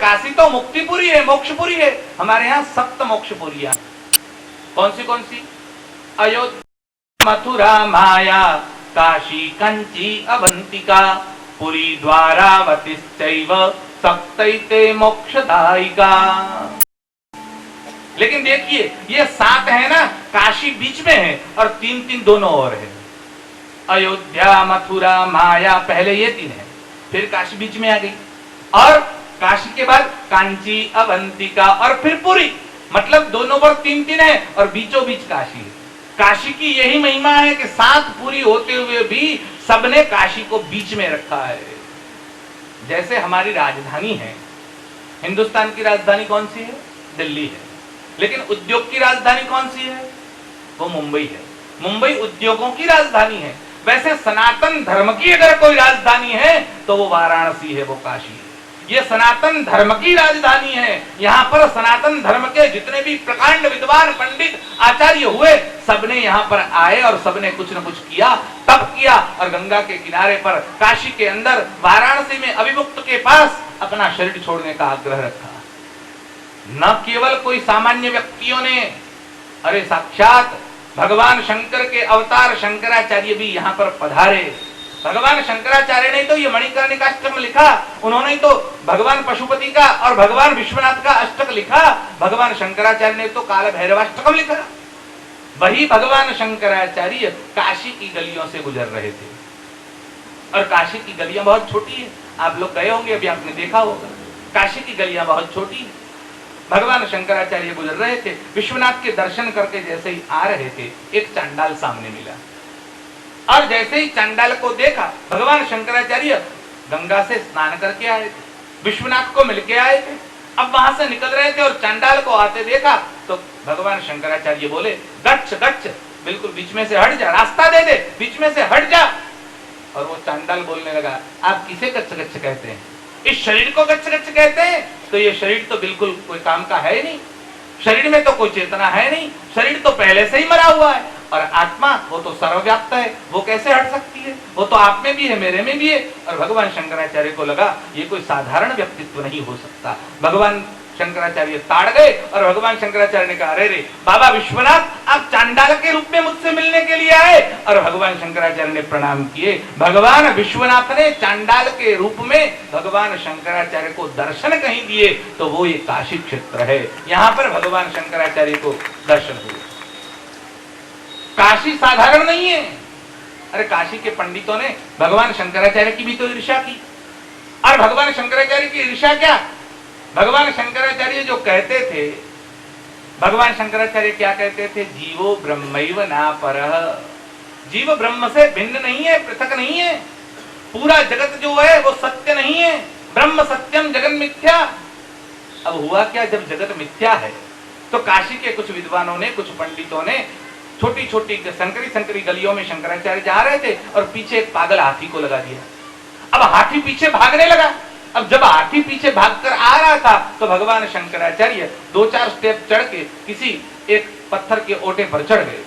काशी तो मुक्तिपुरी है, मोक्षपुरी है। हमारे यहाँ सप्त मोक्षपुरियां कौन सी? अयोध्या, मथुरा, माया, काशी, कंची, अवंतिका, पुरी, द्वारावतिश्चैव सप्तैते मोक्षदायिका। लेकिन देखिए ये 7 है ना, काशी बीच में है और 3 दोनों और है। अयोध्या, मथुरा, माया, पहले ये 3 है, फिर काशी बीच में आ गई, और काशी के बाद कांची, अवंतिका और फिर पुरी। मतलब दोनों पर 3 है और बीचों बीच काशी है। काशी की यही महिमा है कि 7 पूरी होते हुए भी सबने काशी को बीच में रखा है। जैसे हमारी राजधानी है, हिंदुस्तान की राजधानी कौन सी है? दिल्ली है। लेकिन उद्योग की राजधानी कौन सी है? वो मुंबई है। मुंबई उद्योगों की राजधानी है। वैसे सनातन धर्म की अगर कोई राजधानी है तो वो वाराणसी है, वो काशी है। ये सनातन धर्म की राजधानी है। यहाँ पर सनातन धर्म के जितने भी प्रकांड विद्वान पंडित आचार्य हुए, सबने यहाँ पर आए और सबने कुछ न कुछ किया, तप किया, और गंगा के किनारे पर काशी के अंदर वाराणसी में अभिमुक्त के पास अपना शरीर छोड़ने का आग्रह रखा। न केवल कोई सामान्य व्यक्तियों ने, अरे साक्षात भगवान शंकर के अवतार शंकराचार्य भी यहाँ पर पधारे। भगवान शंकराचार्य ने तो ये मणिकर्णिका अष्टक लिखा, उन्होंने तो भगवान पशुपति का और भगवान विश्वनाथ का अष्टक लिखा। भगवान शंकराचार्य ने तो काल भैरवाष्टकम लिखा। वही भगवान शंकराचार्य काशी की गलियों से गुजर रहे थे, और काशी की गलियां बहुत छोटी है। आप लोग गए होंगे, अभी आपने देखा होगा, काशी की गलियां बहुत छोटी है। भगवान शंकराचार्य गुजर रहे थे, विश्वनाथ के दर्शन करके जैसे ही आ रहे थे, एक चांडाल सामने मिला, और जैसे ही चांडाल को देखा, भगवान शंकराचार्य गंगा से स्नान करके आए थे, विश्वनाथ को मिलके आए थे, अब वहां से निकल रहे थे और चांडाल को आते देखा तो भगवान शंकराचार्य बोले, गच्छ गच्छ, बिल्कुल बीच में से हट जा, रास्ता दे दे, बीच में से हट जा। और वो चांडाल बोलने लगा, आप किसे गच्छ गच्छ कहते हैं? इस शरीर को गच्छ गच्छ कहते हैं? तो ये शरीर तो बिल्कुल कोई काम का है ही नहीं, शरीर में तो कोई चेतना है नहीं, शरीर तो पहले से ही मरा हुआ है, और आत्मा वो तो सर्वव्याप्त है, वो कैसे हट सकती है? वो तो आप में भी है, मेरे में भी है। और भगवान शंकराचार्य को लगा ये कोई साधारण व्यक्तित्व नहीं हो सकता। भगवान शंकराचार्य ताड़ गए और भगवान शंकराचार्य ने कहा, अरे रे बाबा विश्वनाथ, आप चांडाल के रूप में मुझसे मिलने के लिए आए? और भगवान शंकराचार्य ने प्रणाम किए। भगवान विश्वनाथ ने चांडाल के रूप में भगवान शंकराचार्य को दर्शन कहीं दिए तो वो ये काशी क्षेत्र है, यहाँ पर भगवान शंकराचार्य को दर्शन हुए। काशी साधारण नहीं है। अरे काशी के पंडितों ने भगवान शंकराचार्य की भी तो ईर्ष्या की, और भगवान शंकराचार्य की ईर्ष्या क्या? भगवान शंकराचार्य जो कहते थे, भगवान शंकराचार्य क्या कहते थे? जीवो ब्रह्मैव न परः। जीव ब्रह्म से भिन्न नहीं है, पृथक नहीं है। पूरा जगत जो है वो सत्य नहीं है। ब्रह्म सत्यम जगन मिथ्या। अब हुआ क्या, जब जगत मिथ्या है तो काशी के कुछ विद्वानों ने, कुछ पंडितों ने छोटी छोटी संकरी गलियों में शंकराचार्य जा रहे थे और पीछे एक पागल हाथी को लगा दिया। अब हाथी पीछे भागने लगा। अब जब हाथी पीछे भागकर आ रहा था तो भगवान शंकराचार्य 2-4 स्टेप चढ़ के किसी एक पत्थर के ओटे पर चढ़ गए।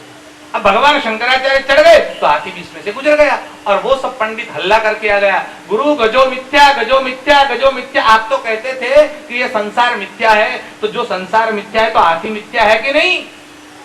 अब भगवान शंकराचार्य चढ़ गए तो हाथी बीच में से गुजर गया, और वो सब पंडित हल्ला करके आ गया, गुरु गजो मिथ्या, गजो मिथ्या, गजो मिथ्या। आप तो कहते थे कि ये संसार मिथ्या है, तो जो संसार मिथ्या है तो हाथी मिथ्या है कि नहीं?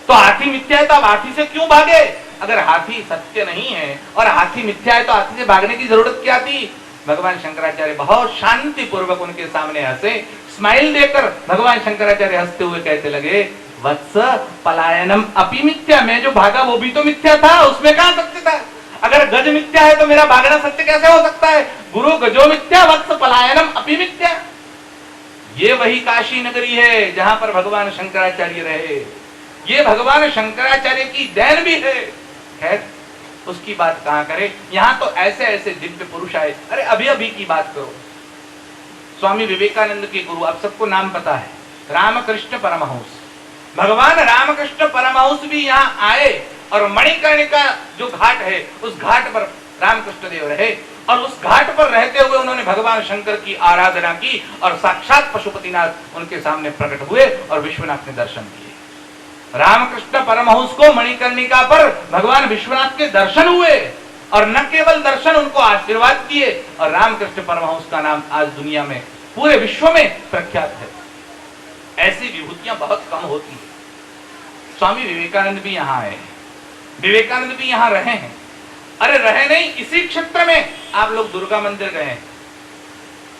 तो हाथी मिथ्या है तो अब हाथी से क्यों भागे? अगर हाथी सत्य नहीं है और हाथी मिथ्या है तो हाथी से भागने की जरूरत क्या थी? भगवान शंकराचार्य बहुत शांति पूर्वक उनके सामने हंसे, स्माइल देकर भगवान शंकराचार्य हंसते हुए कहते लगे, वत्स पलायनम अपि मिथ्या। मैं जो भागा वो भी तो मिथ्या था, उसमें कहां सत्य था? अगर गज मिथ्या है तो मेरा भागना सत्य कैसे हो सकता है? गुरु गजो मिथ्या, वत्स पलायनम अपि मिथ्या। ये वही काशी नगरी है जहां पर भगवान शंकराचार्य रहे। ये भगवान शंकराचार्य की देन भी है। खैर उसकी बात कहां करें, यहां तो ऐसे ऐसे दिव्य पुरुष आए। अरे अभी अभी की बात करो, स्वामी विवेकानंद के गुरु, आप सबको नाम पता है, रामकृष्ण परमहंस। भगवान रामकृष्ण परमहंस भी यहाँ आए और मणिकर्णिका जो घाट है उस घाट पर रामकृष्ण देव रहे और उस घाट पर रहते हुए उन्होंने भगवान शंकर की आराधना की और साक्षात पशुपतिनाथ उनके सामने प्रकट हुए और विश्वनाथ ने दर्शन किए। रामकृष्ण परमहंस को मणिकर्णिका पर भगवान विश्वनाथ के दर्शन हुए और न केवल दर्शन, उनको आशीर्वाद दिए और रामकृष्ण परमहंस का नाम आज दुनिया में पूरे विश्व में प्रख्यात है। ऐसी विभूतियां बहुत कम होती है। स्वामी विवेकानंद भी यहाँ आए, विवेकानंद भी यहाँ रहे हैं। अरे रहे नहीं, इसी क्षेत्र में आप लोग दुर्गा मंदिर गए हैं।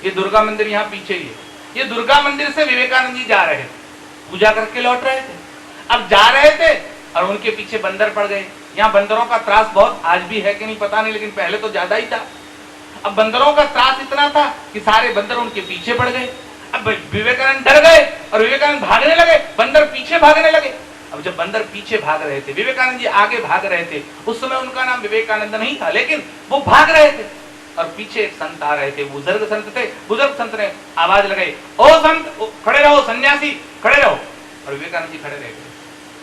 ये दुर्गा मंदिर यहाँ पीछे ही है। ये दुर्गा मंदिर से विवेकानंद जी जा रहे थे, पूजा करके लौट रहे थे। अब जा रहे थे और उनके पीछे बंदर पड़ गए। यहाँ बंदरों का त्रास बहुत, आज भी है कि नहीं पता नहीं, लेकिन पहले तो ज्यादा ही था। अब बंदरों का त्रास इतना था कि सारे बंदर उनके पीछे पड़ गए। अब विवेकानंद डर गए और विवेकानंद भागने लगे, बंदर पीछे भागने लगे। अब जब बंदर पीछे भाग रहे थे, विवेकानंद जी आगे भाग रहे थे। उस समय उनका नाम विवेकानंद नहीं था, लेकिन वो भाग रहे थे और पीछे एक संत आ रहे थे, बुजुर्ग संत थे। बुजुर्ग संत ने आवाज लगाई, ओ संत खड़े रहो, सन्यासी खड़े रहो। और विवेकानंद जी खड़े रह गए।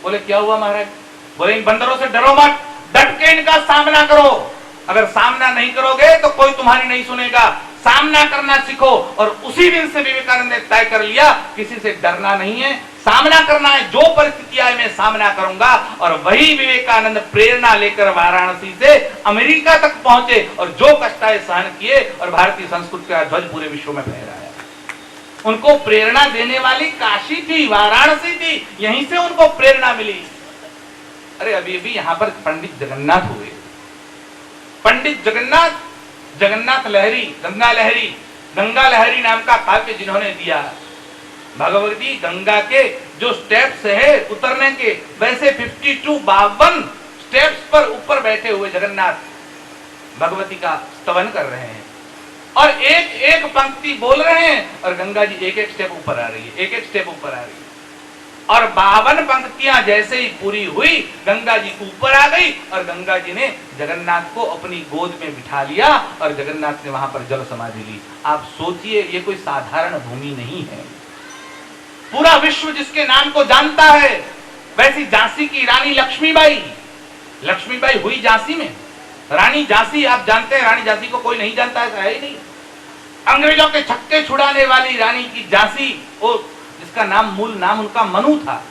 बोले क्या हुआ महाराज? बोले इन बंदरों से डरो मत, डट के इनका सामना करो। अगर सामना नहीं करोगे तो कोई तुम्हारी नहीं सुनेगा, सामना करना सीखो। और उसी दिन से विवेकानंद ने तय कर लिया किसी से डरना नहीं है, सामना करना है। जो परिस्थिति आए मैं सामना करूंगा। और वही विवेकानंद प्रेरणा लेकर वाराणसी से अमेरिका तक पहुंचे और जो कष्ट आए सहन किए और भारतीय संस्कृति का ध्वज पूरे विश्व में फहराया। उनको प्रेरणा देने वाली काशी थी, वाराणसी थी, यहीं से उनको प्रेरणा मिली। अरे अभी अभी यहाँ पर पंडित जगन्नाथ हुए। पंडित जगन्नाथ, जगन्नाथ लहरी, गंगा लहरी, गंगा लहरी नाम का काव्य जिन्होंने दिया। भगवती गंगा के जो स्टेप्स है उतरने के, वैसे 52 स्टेप्स पर ऊपर बैठे हुए जगन्नाथ भगवती का स्तवन कर रहे हैं और एक एक पंक्ति बोल रहे हैं और गंगा जी एक एक स्टेप ऊपर आ रही है, एक एक स्टेप ऊपर आ रही है। और 52 पंक्तियां जैसे ही पूरी हुई, गंगा जी ऊपर आ गई और गंगा जी ने जगन्नाथ को अपनी गोद में बिठा लिया और जगन्नाथ ने वहां पर जल समाधि ली। आप सोचिए, ये कोई साधारण भूमि नहीं है। पूरा विश्व जिसके नाम को जानता है। वैसी झांसी की रानी लक्ष्मीबाई, लक्ष्मीबाई हुई झांसी में। रानी झांसी आप जानते हैं, रानी झांसी को कोई नहीं जानता, ऐसा है ही नहीं। अंग्रेजों के छक्के छुड़ाने वाली रानी की झांसी, वो जिसका नाम, मूल नाम उनका मनु था।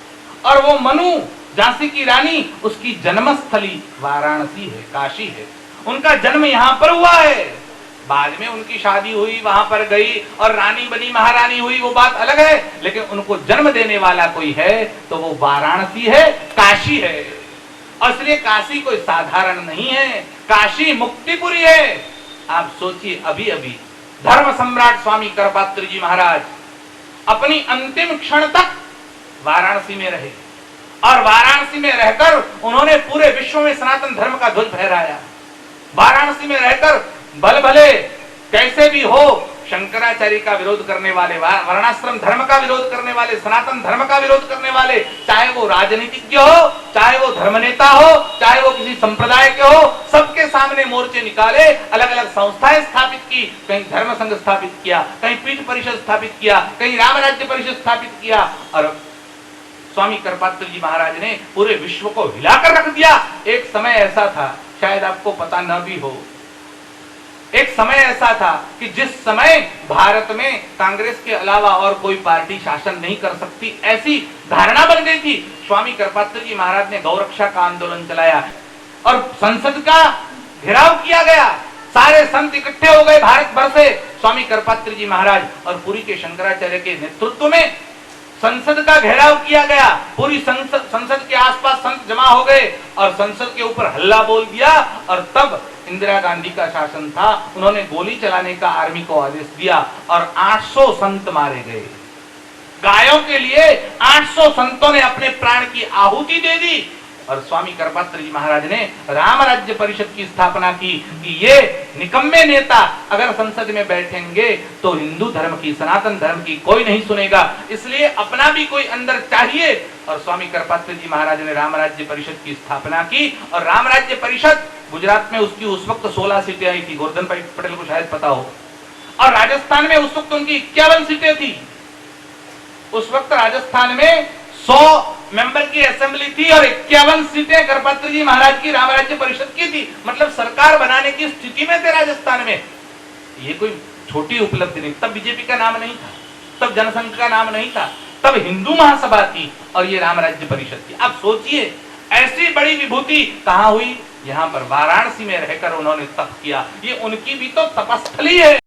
और वो मनु, झांसी की रानी, उसकी जन्मस्थली वाराणसी है, काशी है। उनका जन्म यहाँ पर हुआ है। बाद में उनकी शादी हुई, वहां पर गई और रानी बनी, महारानी हुई, वो बात अलग है। लेकिन उनको जन्म देने वाला कोई है तो वो वाराणसी है, काशी है। और इसलिए काशी कोई साधारण नहीं है, काशी मुक्तिपुरी है। आप सोचिए, अभी अभी धर्म सम्राट स्वामी करपात्र जी महाराज अपनी अंतिम क्षण तक वाराणसी में रहे और वाराणसी में रहकर उन्होंने पूरे विश्व में सनातन धर्म का ध्वज फहराया। वाराणसी में रहकर भले भले कैसे भी हो, शंकराचार्य का विरोध करने वाले, वर्णाश्रम धर्म का विरोध करने वाले, सनातन धर्म का विरोध करने वाले, चाहे वो राजनीतिज्ञ हो, चाहे वो धर्मनेता हो, चाहे वो किसी संप्रदाय के हो, सबके सामने मोर्चे निकाले, अलग अलग संस्थाएं स्थापित की। कहीं धर्म संघ स्थापित किया, कहीं पीठ परिषद स्थापित किया, कहीं राम राज्य परिषद स्थापित किया। और स्वामी करपात्र जी महाराज ने पूरे विश्व को हिलाकर रख दिया। एक समय ऐसा था, शायद आपको पता न भी हो, एक समय ऐसा था कि जिस समय भारत में कांग्रेस के अलावा और कोई पार्टी शासन नहीं कर सकती, ऐसी धारणा बन गई थी। स्वामी करपात्र जी महाराज ने गौरक्षा का आंदोलन चलाया और संसद का घेराव किया गया। सारे संत इकट्ठे हो गए भारत भर से। स्वामी करपात्र जी महाराज और पुरी के शंकराचार्य के नेतृत्व में संसद का घेराव किया गया। पूरी संसद के आसपास संत जमा हो गए और संसद के ऊपर हल्ला बोल दिया। और तब इंदिरा गांधी का शासन था, उन्होंने गोली चलाने का आर्मी को आदेश दिया और 800 संत मारे गए। गायों के लिए 800 संतों ने अपने प्राण की आहुति दे दी। और स्वामी करपात्र जी महाराज ने राम राज्य परिषद की स्थापना की कि ये निकम्मे नेता अगर संसद में बैठेंगे तो हिंदू धर्म की, सनातन धर्म की कोई नहीं सुनेगा, इसलिए अपना भी कोई अंदर चाहिए। और स्वामी करपात्र जी महाराज ने राम राज्य परिषद की स्थापना की। और राम राज्य परिषद, गुजरात में उसकी उस वक्त 16 सीटें आई थी, गोवर्धन भाई पटेल को शायद पता हो। और राजस्थान में उस वक्त उनकी 51 सीटें थी। उस वक्त राजस्थान में 100 मेंबर की असेंबली थी और 51 सीटें गणपत जी महाराज की राम राज्य परिषद की थी। मतलब सरकार बनाने की स्थिति में थे राजस्थान में। ये कोई छोटी उपलब्धि नहीं। तब बीजेपी का नाम नहीं था, तब जनसंघ का नाम नहीं था, तब हिंदू महासभा थी और ये राम राज्य परिषद थी। अब सोचिए ऐसी बड़ी विभूति कहां हुई? यहां पर वाराणसी में रहकर उन्होंने तप किया। ये उनकी भी तो तपस्थली है।